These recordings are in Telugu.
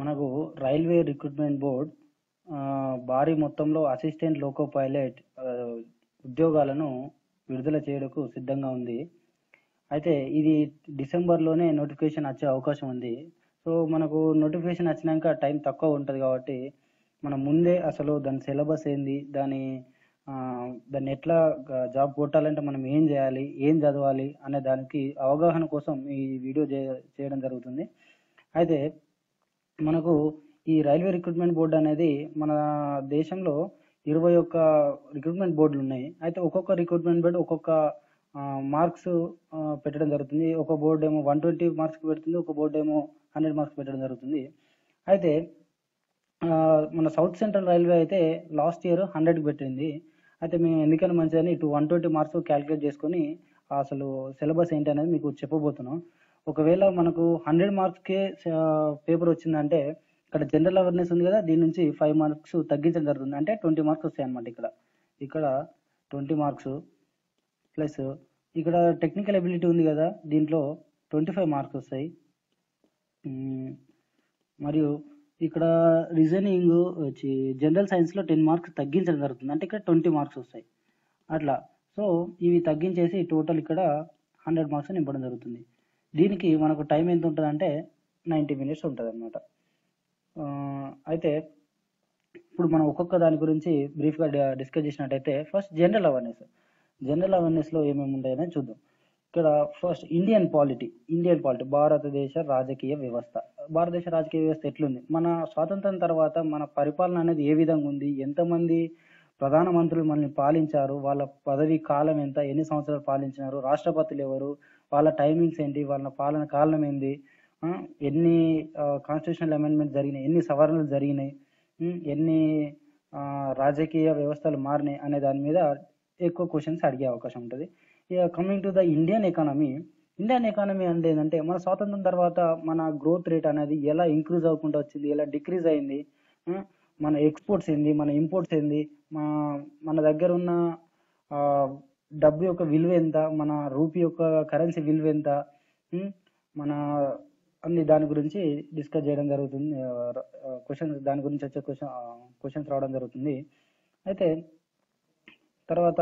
మనకు రైల్వే రిక్రూట్మెంట్ బోర్డ్ భారీ మొత్తంలో అసిస్టెంట్ లోకో పైలట్ ఉద్యోగాలను విడుదల చేయడానికి సిద్ధంగా ఉంది. అయితే ఇది డిసెంబర్లోనే నోటిఫికేషన్ వచ్చే అవకాశం ఉంది. సో మనకు నోటిఫికేషన్ వచ్చినాక టైం తక్కువ ఉంటుంది కాబట్టి మనం ముందే అసలు దాని సిలబస్ ఏంది, దాన్ని ఎట్లా జాబ్ కొట్టాలంటే మనం ఏం చేయాలి, ఏం చదవాలి అనే దానికి అవగాహన కోసం ఈ వీడియో చేయడం జరుగుతుంది. అయితే మనకు ఈ రైల్వే రిక్రూట్మెంట్ బోర్డు అనేది మన దేశంలో 21 రిక్రూట్మెంట్ బోర్డులు ఉన్నాయి. అయితే ఒక్కొక్క రిక్రూట్మెంట్ బోర్డు ఒక్కొక్క మార్క్స్ పెట్టడం జరుగుతుంది. ఒక బోర్డు ఏమో 120 మార్క్స్ పెడుతుంది, ఒక బోర్డు ఏమో 100 మార్క్స్ పెట్టడం జరుగుతుంది. అయితే మన సౌత్ సెంట్రల్ రైల్వే అయితే లాస్ట్ ఇయర్ 100 పెట్టింది. అయితే మేము ఎందుకని మంచిదని ఇటు 120 మార్క్స్ క్యాలిక్యులేట్ చేసుకొని అసలు సిలబస్ ఏంటి అనేది మీకు చెప్పబోతున్నాం. ఒకవేళ మనకు 100 మార్క్స్కే పేపర్ వచ్చిందంటే ఇక్కడ జనరల్ అవేర్నెస్ ఉంది కదా, దీని నుంచి 5 మార్క్స్ తగ్గించడం జరుగుతుంది. అంటే 20 మార్క్స్ వస్తాయి అనమాట. ఇక్కడ 20 మార్క్స్ ప్లస్ ఇక్కడ టెక్నికల్ ఎబిలిటీ ఉంది కదా, దీంట్లో 25 మార్క్స్ వస్తాయి. మరియు ఇక్కడ రీజనింగ్ వచ్చి జనరల్ సైన్స్లో 10 మార్క్స్ తగ్గించడం జరుగుతుంది. అంటే ఇక్కడ 20 మార్క్స్ వస్తాయి అట్లా. సో ఇవి తగ్గించేసి టోటల్ ఇక్కడ 100 మార్క్స్ నింపడం జరుగుతుంది. దీనికి మనకు టైం ఎంత ఉంటుంది అంటే 90 మినిట్స్ ఉంటుంది అనమాట. అయితే ఇప్పుడు మనం ఒక్కొక్క దాని గురించి బ్రీఫ్గా డిస్కస్ చేసినట్టయితే ఫస్ట్ జనరల్ అవేర్నెస్లో ఏమేమి ఉంటాయని చూద్దాం. ఇక్కడ ఫస్ట్ ఇండియన్ పాలిటీ భారతదేశ రాజకీయ వ్యవస్థ ఎట్లుంది, మన స్వాతంత్రం తర్వాత మన పరిపాలన అనేది ఏ విధంగా ఉంది, ఎంతమంది ప్రధానమంత్రులు మనల్ని పాలించారు, వాళ్ళ పదవి కాలం ఎంత, ఎన్ని సంవత్సరాలు పాలించినారు, రాష్ట్రపతులు ఎవరు, వాళ్ళ టైమింగ్స్ ఏంటి, వాళ్ళ పాలన కాలం ఏంది, ఎన్ని కాన్స్టిట్యూషనల్ అమెండ్మెంట్ జరిగినాయి, ఎన్ని సవరణలు జరిగినాయి, ఎన్ని రాజకీయ వ్యవస్థలు మారినాయి అనే దాని మీద ఎక్కువ క్వశ్చన్స్ అడిగే అవకాశం ఉంటుంది. ఇక coming to the Indian economy అంటే ఏంటంటే మన స్వాతంత్రం తర్వాత మన గ్రోత్ రేట్ అనేది ఎలా ఇంక్రీజ్ అవ్వకుండా వచ్చింది, ఎలా డిక్రీజ్ అయింది, మన ఎక్స్పోర్ట్స్ ఏంది, మన ఇంపోర్ట్స్ ఏంది, మన దగ్గర ఉన్న డబ్బు యొక్క విలువ ఎంత, మన రూపీ యొక్క కరెన్సీ విలువ ఎంత, మన అన్ని దాని గురించి డిస్కస్ చేయడం జరుగుతుంది. దాని గురించి వచ్చే క్వశ్చన్స్ రావడం జరుగుతుంది. అయితే తర్వాత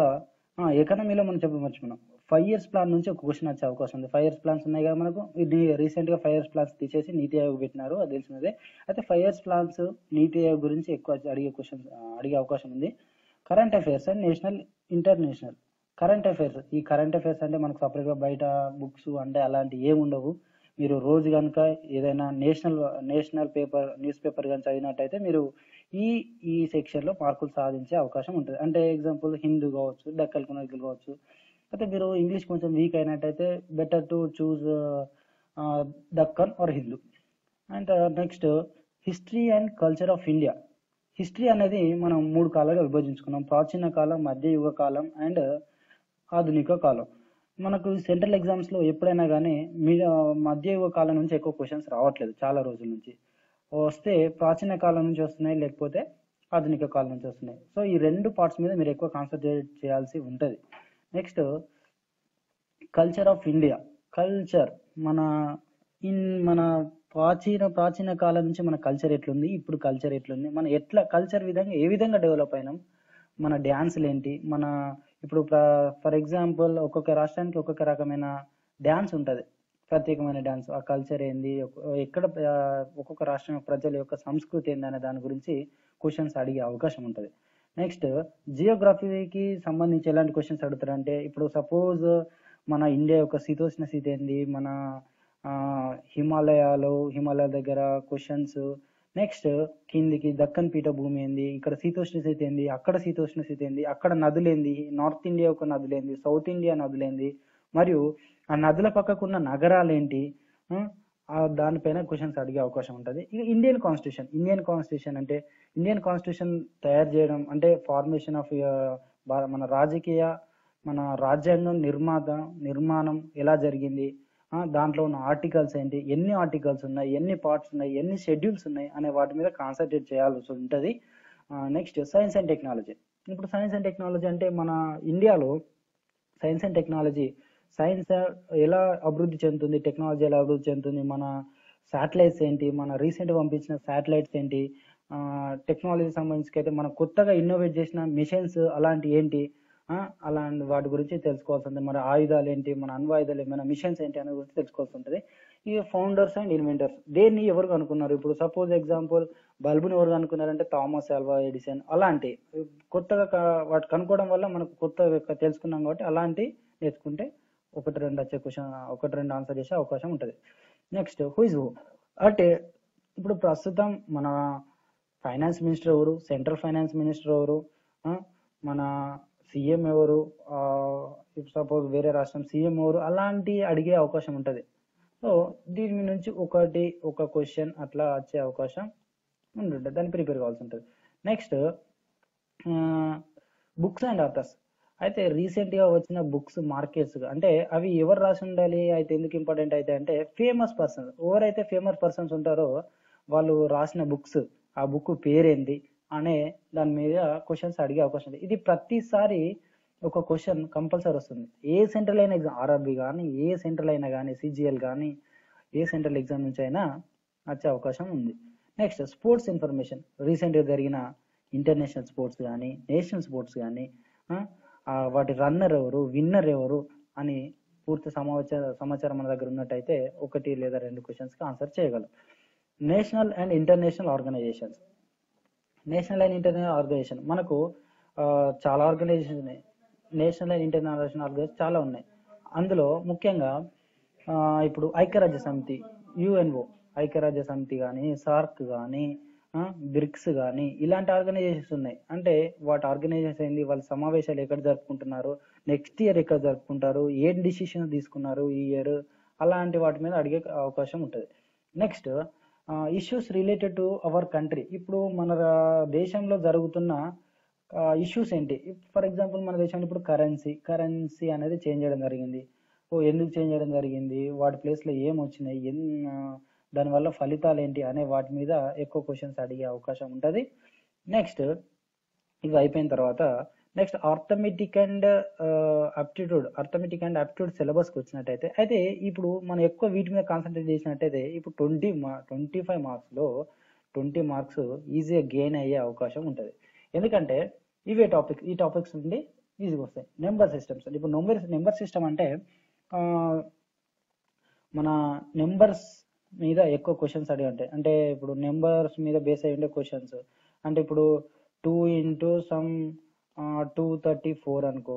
ఎకానమీలో మనం మర్చిపోయినాం 5 years ప్లాన్ నుంచి ఒక క్వశ్చన్ వచ్చే అవకాశం ఉంది. 5 years ప్లాన్స్ ఉన్నాయి కదా మనకు. ఇది రీసెంట్గా 5 years ప్లాన్స్ తీసేసి నీతి ఆయోగ్ పెట్టినారు, అది తెలిసినదే. అయితే 5 years ప్లాన్స్ నీతి ఆయోగ్ గురించి ఎక్కువ అడిగే అవకాశం ఉంది. Current affairs and national international. ఈ కరెంట్ అఫైర్స్ అంటే మనకు సపరేట్గా బయట బుక్స్ అంటే అలాంటి ఏమి ఉండవు. మీరు రోజు కనుక ఏదైనా నేషనల్ న్యూస్ పేపర్ కానీ చదివినట్టయితే మీరు ఈ సెక్షన్లో మార్కులు సాధించే అవకాశం ఉంటుంది. అంటే ఎగ్జాంపుల్ హిందూ కావచ్చు, డక్కన్ క్రానికల్ కావచ్చు. అయితే మీరు ఇంగ్లీష్ కొంచెం వీక్ అయినట్టయితే better to choose Deccan or Hindu. And next history and culture of India. History అనేది మనం 3 కాలాలుగా విభజించుకున్నాం: ప్రాచీన కాలం, మధ్యయుగ కాలం అండ్ ఆధునిక కాలం. మనకు సెంట్రల్ ఎగ్జామ్స్లో ఎప్పుడైనా కానీ మధ్యయుగ కాలం నుంచి ఎక్కువ క్వశ్చన్స్ రావట్లేదు చాలా రోజుల నుంచి. వస్తే ప్రాచీన కాలం నుంచి వస్తున్నాయి, లేకపోతే ఆధునిక కాలం నుంచి వస్తున్నాయి. సో ఈ 2 పార్ట్స్ మీద మీరు ఎక్కువ కాన్సన్ట్రేట్ చేయాల్సి ఉంటుంది. Next culture of India. మన ప్రాచీన కాలం నుంచి మన కల్చర్ ఎట్లుంది, ఇప్పుడు కల్చర్ ఎట్లుంది, మన కల్చర్ ఏ విధంగా డెవలప్ అయినాం, మన డ్యాన్సులు ఏంటి, ఇప్పుడు ఫర్ ఎగ్జాంపుల్ ఒక్కొక్క రాష్ట్రానికి ఒక్కొక్క రకమైన డ్యాన్స్ ఉంటుంది, ప్రత్యేకమైన డ్యాన్స్. ఆ కల్చర్ ఏంది, ఎక్కడ ఒక్కొక్క రాష్ట్రం ప్రజల యొక్క సంస్కృతి ఏంది అనే దాని గురించి క్వశ్చన్స్ అడిగే అవకాశం ఉంటుంది. నెక్స్ట్ జియోగ్రఫీకి సంబంధించి ఎలాంటి క్వశ్చన్స్ అడుగుతారంటే, ఇప్పుడు సపోజ్ మన ఇండియా యొక్క శీతోష్ణ స్థితి ఏంది, మన హిమాలయాల దగ్గర క్వశ్చన్స్. నెక్స్ట్ కిందికి దక్కన్ పీఠభూమి ఏంది, ఇక్కడ శీతోష్ణ స్థితి ఏంది, అక్కడ శీతోష్ణ స్థితి ఏంది, అక్కడ నదులేంది, నార్త్ ఇండియా యొక్క నదులేంది, సౌత్ ఇండియా నదులేంది, మరియు ఆ నదుల పక్కకున్న నగరాలు ఏంటి, దానిపైన క్వశ్చన్స్ అడిగే అవకాశం ఉంటుంది. ఇక ఇండియన్ కాన్స్టిట్యూషన్ అంటే ఇండియన్ కాన్స్టిట్యూషన్ తయారు చేయడం అంటే ఫార్మేషన్ ఆఫ్ మన రాజ్యాంగం నిర్మాణం ఎలా జరిగింది, దాంట్లో ఉన్న ఆర్టికల్స్ ఏంటి, ఎన్ని ఆర్టికల్స్ ఉన్నాయి, ఎన్ని పార్ట్స్ ఉన్నాయి, ఎన్ని షెడ్యూల్స్ ఉన్నాయి అనే వాటి మీద కాన్సన్ట్రేట్ చేయాల్సి ఉంటుంది. Next science and technology. ఇప్పుడు సైన్స్ అండ్ టెక్నాలజీ అంటే మన ఇండియాలో సైన్స్ ఎలా అభివృద్ధి చెందుతుంది, టెక్నాలజీ ఎలా అభివృద్ధి చెందుతుంది, మన శాటిలైట్స్ ఏంటి, మన రీసెంట్గా పంపించిన శాటిలైట్స్ ఏంటి, టెక్నాలజీ సంబంధించి అయితే మనం కొత్తగా ఇన్నోవేట్ చేసిన మిషన్స్ అలాంటి ఏంటి, అలాంటి వాటి గురించి తెలుసుకోవాల్సి ఉంటుంది. మన ఆయుధాలు ఏంటి, మన అణ్వాయుధాలు మన మిషన్స్ ఏంటి అనే గురించి తెలుసుకోవాల్సి ఉంటుంది. ఈ ఫౌండర్స్ అండ్ ఇన్వెంటర్స్ దేన్ని ఎవరు కనుక్కున్నారు, ఇప్పుడు సపోజ్ ఎగ్జాంపుల్ బల్బుని ఎవరు కనుక్కున్నారంటే థామస్ ఆల్వా ఎడిసన్. అలాంటి కొత్తగా వాటి కనుక్కోవడం వల్ల మనకు కొత్త తెలుసుకున్నాం కాబట్టి అలాంటి నేర్చుకుంటే ఒకటి రెండు వచ్చే క్వశ్చన్, ఒకటి రెండు ఆన్సర్ చేసే అవకాశం ఉంటుంది. నెక్స్ట్ హూ ఇస్ హూ అంటే ఇప్పుడు ప్రస్తుతం మన ఫైనాన్స్ మినిస్టర్ ఎవరు, సెంట్రల్ ఫైనాన్స్ మినిస్టర్ ఎవరు, మన సీఎం ఎవరు, సపోజ్ వేరే రాష్ట్రం సీఎం ఎవరు, అలాంటి అడిగే అవకాశం ఉంటుంది. సో దీని నుంచి ఒక క్వశ్చన్ అట్లా వచ్చే అవకాశం ఉంటుంది, దాన్ని ప్రిపేర్ కావాల్సి ఉంటుంది. Next books and authors. అయితే రీసెంట్గా వచ్చిన బుక్స్ మార్కెట్స్ అంటే అవి ఎవరు రాసి ఉండాలి, అయితే ఎందుకు ఇంపార్టెంట్ అయితే అంటే ఫేమస్ పర్సన్స్. ఎవరైతే ఫేమస్ పర్సన్స్ ఉంటారో వాళ్ళు రాసిన బుక్స్, ఆ బుక్ పేరేంటి అనే దాని మీద క్వశ్చన్స్ అడిగే అవకాశం ఉంది. ఇది ప్రతిసారి ఒక క్వశ్చన్ కంపల్సరీ వస్తుంది. ఏ సెంట్రల్ అయిన ఎగ్జామ్, ఆర్ఆర్బి కానీ ఏ సెంట్రల్ అయినా కానీ, సిజిఎల్ కానీ ఏ సెంట్రల్ ఎగ్జామ్ నుంచి అయినా వచ్చే అవకాశం ఉంది. Next sports information. రీసెంట్గా జరిగిన ఇంటర్నేషనల్ స్పోర్ట్స్ కానీ నేషనల్ స్పోర్ట్స్ కానీ వాటి రన్నర్ ఎవరు, విన్నర్ ఎవరు అని పూర్తి సమాచారం మన దగ్గర ఉన్నట్టయితే ఒకటి లేదా రెండు క్వశ్చన్స్కి ఆన్సర్ చేయగలం. National and international organisations. National and international organisation మనకు చాలా ఆర్గనైజేషన్ ఉన్నాయి. నేషనల్ అండ్ ఇంటర్నేషనల్ ఆర్గనైజేషన్ చాలా ఉన్నాయి. అందులో ముఖ్యంగా ఇప్పుడు ఐక్యరాజ్య సమితి, యుఎన్ఓ, ఐక్యరాజ్య సమితి కానీ, సార్క్ కానీ, బ్రిక్స్ కానీ ఇలాంటి ఆర్గనైజేషన్స్ ఉన్నాయి. అంటే వాటి ఆర్గనైజేషన్ ఏంది, వాళ్ళ సమావేశాలు ఎక్కడ జరుపుకుంటున్నారు, నెక్స్ట్ ఇయర్ ఎక్కడ జరుపుకుంటారు, ఏం డిసిషన్ తీసుకున్నారు ఈ ఇయర్, అలాంటి వాటి మీద అడిగే అవకాశం ఉంటుంది. Next issues related to our country. ఇప్పుడు మన దేశంలో జరుగుతున్న ఇష్యూస్ ఏంటి. ఫర్ ఎగ్జాంపుల్ మన దేశంలో ఇప్పుడు కరెన్సీ అనేది చేంజ్ చేయడం జరిగింది. ఎందుకు చేంజ్ చేయడం జరిగింది, వాటి ప్లేస్లో ఏం వచ్చినాయి, దానివల్ల ఫలితాలు ఏంటి అనే వాటి మీద ఎక్కువ క్వశ్చన్స్ అడిగే అవకాశం ఉంటుంది. నెక్స్ట్ ఇవి అయిపోయిన తర్వాత నెక్స్ట్ అర్థమెటిక్ అండ్ అప్టిట్యూడ్ సిలబస్కి వచ్చినట్టయితే అయితే ఇప్పుడు మనం ఎక్కువ వీటి మీద కాన్సన్ట్రేట్ చేసినట్టయితే ఇప్పుడు 25 మార్క్స్లో 20 మార్క్స్ ఈజీగా గెయిన్ అయ్యే అవకాశం ఉంటుంది. ఎందుకంటే ఈ టాపిక్స్ నుండి ఈజీగా వస్తాయి. Number systems. ఇప్పుడు నెంబర్ సిస్టమ్ అంటే మన నెంబర్స్ మీద ఎక్కువ క్వశ్చన్స్ అడిగి ఉంటాయి. అంటే ఇప్పుడు నెంబర్స్ మీద బేస్ అయి ఉండే క్వశ్చన్స్. అంటే ఇప్పుడు 2 into some 234 అనుకో,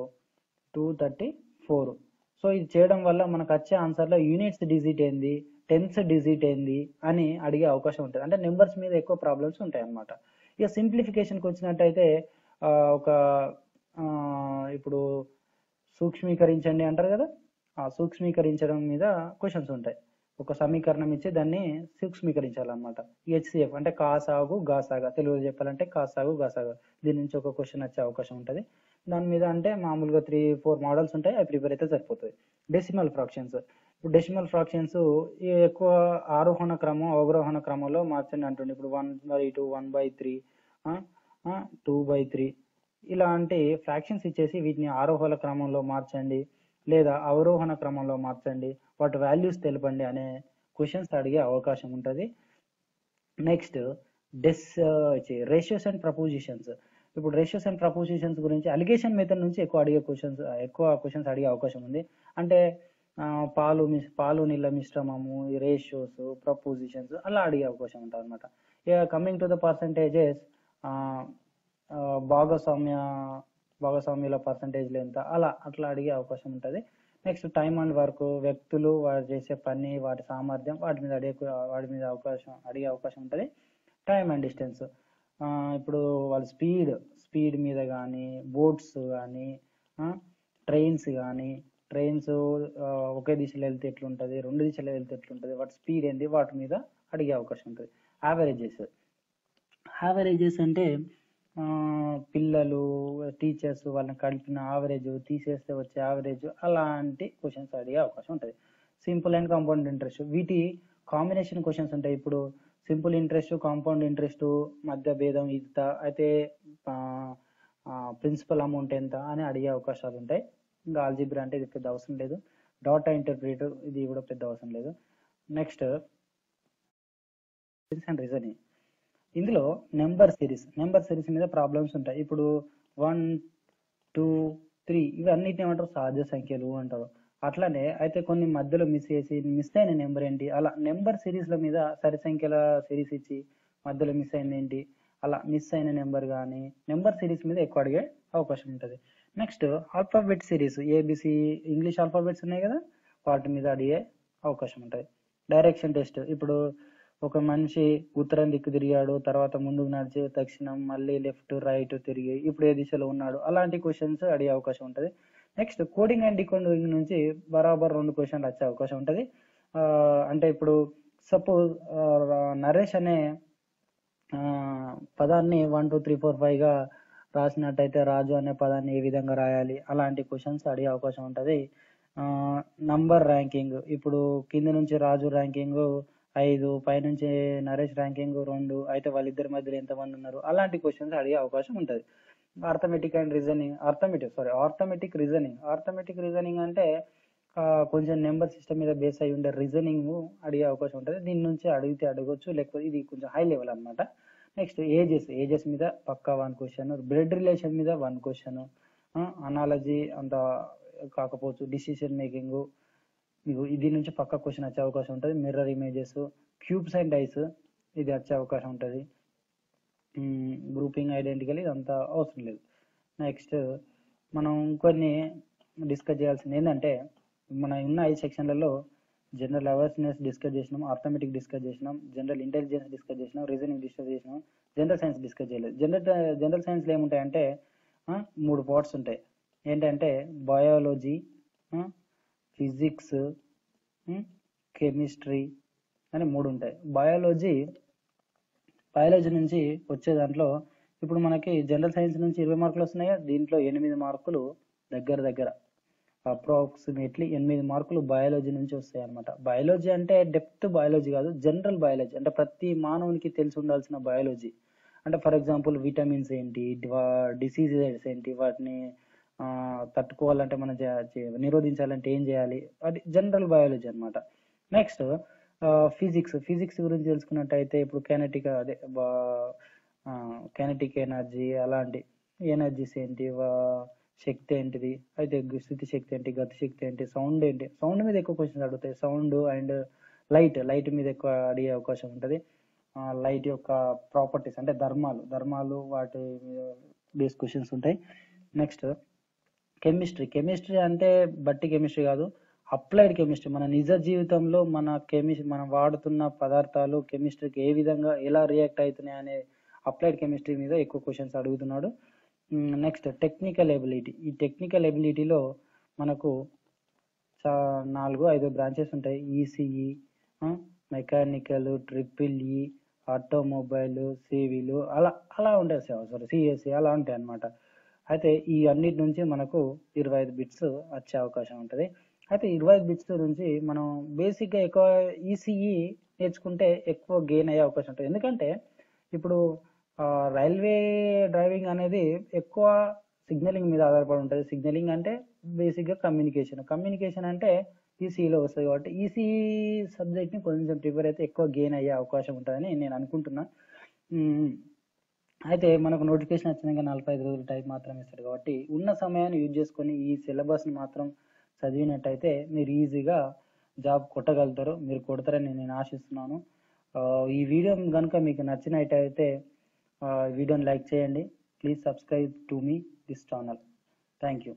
234. సో ఇది చేయడం వల్ల మనకు వచ్చే ఆన్సర్లో యూనిట్స్ డిజిట్ ఏంది, టెన్స్ డిజిట్ ఏంది అని అడిగే అవకాశం ఉంటుంది. అంటే నెంబర్స్ మీద ఎక్కువ ప్రాబ్లమ్స్ ఉంటాయి అన్నమాట. ఇక సింప్లిఫికేషన్కి వచ్చినట్టయితే ఒక ఇప్పుడు సూక్ష్మీకరించండి అంటారు కదా, ఆ సూక్ష్మీకరించడం మీద క్వశ్చన్స్ ఉంటాయి. ఒక సమీకరణం ఇచ్చి దాన్ని సూక్ష్మీకరించాలన్నమాట. హెచ్సిఎఫ్ అంటే కాసాగు గాసాగా, తెలుగులో చెప్పాలంటే కాసాగు గాసాగా. దీని నుంచి ఒక క్వశ్చన్ వచ్చే అవకాశం ఉంటుంది. దాని మీద అంటే మామూలుగా 3-4 మోడల్స్ ఉంటాయి, అవి ప్రిపేర్ అయితే సరిపోతుంది. Decimal fractions. ఇప్పుడు డెసిమల్ ఫ్రాక్షన్స్ ఎక్కువ ఆరోహణ క్రమం అవరోహణ క్రమంలో మార్చండి అంటుండే. ఇప్పుడు 1/2, 1/3, 2/3 ఇలాంటి ఫ్రాక్షన్స్ ఇచ్చేసి వీటిని ఆరోహణ క్రమంలో మార్చండి లేదా అవరోహణ క్రమంలో మార్చండి, వాటి వాల్యూస్ తెలపండి అనే క్వశ్చన్స్ అడిగే అవకాశం ఉంటుంది. Next ratios and prepositions. ఇప్పుడు రేషియోస్ అండ్ ప్రపోజిషన్స్ గురించి అలిగేషన్ మెథడ్ నుంచి ఎక్కువ క్వశ్చన్స్ అడిగే అవకాశం ఉంది. అంటే పాలు నీళ్ళ మిశ్రమము, రేషియోస్, ప్రపోజిషన్స్ అలా అడిగే అవకాశం ఉంటుంది అనమాట. ఇక కమింగ్ టు ద పర్సంటేజెస్, భాగస్వామ్యుల పర్సంటేజ్లు ఎంత, అట్లా అడిగే అవకాశం ఉంటుంది. Next time and work. వ్యక్తులు వారు చేసే పని, వాటి సామర్థ్యం, వాటి మీద అడిగే అవకాశం ఉంటుంది. Time and distance. ఇప్పుడు వాళ్ళ స్పీడ్ మీద కానీ, బోట్స్ కానీ, ట్రైన్స్ ఒకే దిశలో వెళ్తే ఎట్లుంటుంది, 2 దిశలో వెళ్తే ఎట్లుంటుంది, వాటి స్పీడ్ ఏంటి, వాటి మీద అడిగే అవకాశం ఉంటుంది. యావరేజెస్ అంటే పిల్లలు, టీచర్స్ వాళ్ళని కలిపిన యావరేజ్, తీసేస్తే వచ్చే యావరేజ్, అలాంటి క్వశ్చన్స్ అడిగే అవకాశం ఉంటుంది. Simple and compound interest. వీటి కాంబినేషన్ క్వశ్చన్స్ ఉంటాయి. ఇప్పుడు సింపుల్ ఇంట్రెస్ట్, కాంపౌండ్ ఇంట్రెస్ట్ మధ్య భేదం ఇంత అయితే ప్రిన్సిపల్ అమౌంట్ ఎంత అని అడిగే అవకాశాలు ఉంటాయి. ఇంకా ఆల్జీబ్రా అంటే ఇది పెద్ద అవసరం లేదు. డాటా ఇంటర్ప్రిటర్ ఇది కూడా పెద్ద అవసరం లేదు. Next and reasoning. ఇందులో నెంబర్ సిరీస్ మీద ప్రాబ్లమ్స్ ఉంటాయి. ఇప్పుడు 1, 2, 3 ఇవన్నిటిని ఏమంటారు, సహజ సంఖ్యలు అంటారు. అట్లానే అయితే కొన్ని మధ్యలో మిస్ అయిన నెంబర్ ఏంటి, అలా నెంబర్ సిరీస్ల మీద సరి సంఖ్యల సిరీస్ ఇచ్చి మధ్యలో మిస్ అయింది ఏంటి, అలా మిస్ అయిన నెంబర్ కానీ నెంబర్ సిరీస్ మీద ఎక్కువ అడిగే అవకాశం ఉంటుంది. Next alphabet series, A B C English alphabets ఉన్నాయి కదా, వాటి మీద అడిగే అవకాశం ఉంటుంది. డైరెక్షన్ టెస్ట్, ఇప్పుడు ఒక మనిషి ఉత్తరం దిక్కు తిరిగాడు, తర్వాత ముందుకు నడిచి దక్షిణం, మళ్ళీ లెఫ్ట్ రైట్ తిరిగి ఇప్పుడు ఏ దిశలో ఉన్నాడు, అలాంటి క్వశ్చన్స్ అడిగే అవకాశం ఉంటుంది. నెక్స్ట్ కోడింగ్ అండ్ డికోడింగ్ నుంచి బరాబర్ 2 క్వశ్చన్లు వచ్చే అవకాశం ఉంటుంది. అంటే ఇప్పుడు సపోజ్ నరేష్ అనే పదాన్ని 1, 2, 3, 4, 5గా రాసినట్టయితే రాజు అనే పదాన్ని ఏ విధంగా రాయాలి, అలాంటి క్వశ్చన్స్ అడిగే అవకాశం ఉంటుంది. నంబర్ ర్యాంకింగ్, ఇప్పుడు కింద నుంచి రాజు ర్యాంకింగ్ 5, పైనుంచి నరేష్ ర్యాంకింగ్ 2, అయితే వాళ్ళిద్దరి మధ్యలో ఎంతమంది ఉన్నారు, అలాంటి క్వశ్చన్స్ అడిగే అవకాశం ఉంటుంది. ఆర్థమెటిక్ రీజనింగ్ అంటే కొంచెం నెంబర్ సిస్టమ్ మీద బేస్ అయి ఉండే రీజనింగ్ అడిగే అవకాశం ఉంటుంది. దీని నుంచి అడిగితే అడగొచ్చు, లేకపోతే ఇది కొంచెం హై లెవెల్ అనమాట. నెక్స్ట్ ఏజెస్ మీద పక్కా 1 క్వశ్చన్, బ్లడ్ రిలేషన్ మీద 1 క్వశ్చన్, అనాలజీ అంత కాకపోవచ్చు, డిసిషన్ మేకింగ్ మీకు దీని నుంచి పక్కా క్వశ్చన్ వచ్చే అవకాశం ఉంటుంది. Mirror images, cubes and dice ఇది వచ్చే అవకాశం ఉంటుంది. గ్రూపింగ్ ఐడెంటికల్ ఇదంతా అవసరం లేదు. నెక్స్ట్ మనం కొన్ని డిస్కస్ చేయాల్సింది ఏంటంటే, మన ఉన్న 5 సెక్షన్లలో జనరల్ అవేర్నెస్ డిస్కస్ చేసినాం, ఆర్థమెటిక్ డిస్కస్ చేసినాం, జనరల్ ఇంటెలిజెన్స్ డిస్కస్ చేసినాం, రీజనింగ్ డిస్కస్ చేసినాం, జనరల్ సైన్స్ డిస్కస్ చేయలేదు. జనరల్ సైన్స్లో ఏముంటాయంటే 3 పార్ట్స్ ఉంటాయి. ఏంటంటే బయాలజీ, ఫిజిక్స్, కెమిస్ట్రీ అని 3 ఉంటాయి. బయాలజీ నుంచి వచ్చే దాంట్లో ఇప్పుడు మనకి జనరల్ సైన్స్ నుంచి 20 మార్కులు వస్తున్నాయి. దీంట్లో 8 మార్కులు దగ్గర అప్రాక్సిమేట్లీ 8 మార్కులు బయాలజీ నుంచి వస్తాయి అనమాట. బయాలజీ అంటే డెప్త్ బయాలజీ కాదు, జనరల్ బయాలజీ అంటే ప్రతి మానవునికి తెలిసి ఉండాల్సిన బయాలజీ. అంటే ఫర్ ఎగ్జాంపుల్ విటమిన్స్ ఏంటి, డిసీజెస్ ఏంటి, వాటిని తట్టుకోవాలంటే మనం నిరోధించాలంటే ఏం చేయాలి, అది జనరల్ బయాలజీ అనమాట. నెక్స్ట్ ఫిజిక్స్ గురించి తెలుసుకున్నట్టయితే ఇప్పుడు కైనెటిక్ ఎనర్జీ, అలాంటి ఎనర్జీస్ ఏంటి, శక్తి ఏంటిది, అయితే స్థితి శక్తి ఏంటి, గతి శక్తి ఏంటి, సౌండ్ ఏంటి, సౌండ్ మీద ఎక్కువ క్వశ్చన్స్ అడుగుతాయి. సౌండ్ అండ్ లైట్ మీద ఎక్కువ అడిగే అవకాశం ఉంటుంది. లైట్ యొక్క ప్రాపర్టీస్ అంటే ధర్మాలు వాటి మీద బేస్ క్వశ్చన్స్ ఉంటాయి. నెక్స్ట్ కెమిస్ట్రీ అంటే బట్టి కెమిస్ట్రీ కాదు, అప్లైడ్ కెమిస్ట్రీ. మన నిజ జీవితంలో మనం వాడుతున్న పదార్థాలు కెమిస్ట్రీకి ఏ విధంగా ఎలా రియాక్ట్ అవుతున్నాయి అనే అప్లైడ్ కెమిస్ట్రీ మీద ఎక్కువ క్వశ్చన్స్ అడుగుతున్నాడు. Next technical ability. ఈ టెక్నికల్ ఎబిలిటీలో మనకు 4-5 బ్రాంచెస్ ఉంటాయి. ECE, mechanical, EEE, automobile, civil, అలా ఉంటాయి. సిఎస్సి అలా ఉంటాయి అన్నమాట. అయితే ఈ అన్నిటి నుంచి మనకు 25 బిట్స్ వచ్చే అవకాశం ఉంటుంది. అయితే 25 బిట్స్ నుంచి మనం బేసిక్గా ఎక్కువ ఈసీఈ నేర్చుకుంటే ఎక్కువ గెయిన్ అయ్యే అవకాశం ఉంటుంది. ఎందుకంటే ఇప్పుడు రైల్వే డ్రైవింగ్ అనేది ఎక్కువ సిగ్నలింగ్ మీద ఆధారపడి ఉంటుంది. సిగ్నలింగ్ అంటే బేసిక్గా కమ్యూనికేషన్ అంటే ఈసీఈలో వస్తుంది. కాబట్టి ఈసీఈ సబ్జెక్ట్ని కొంచెం ప్రిపేర్ అయితే ఎక్కువ గెయిన్ అయ్యే అవకాశం ఉంటుందని నేను అనుకుంటున్నా. అయితే మనకు నోటిఫికేషన్ వచ్చినాక 45 రోజులు టైం మాత్రం ఇస్తాడు. కాబట్టి ఉన్న సమయాన్ని యూజ్ చేసుకొని ఈ సిలబస్ని మాత్రం చదివినట్టయితే మీరు ఈజీగా జాబ్ కొట్టగలుగుతారు. మీరు కొడతారని నేను ఆశిస్తున్నాను. ఈ వీడియో కనుక మీకు నచ్చినట్టయితే వీడియోని లైక్ చేయండి. Please subscribe to me this channel. Thank you.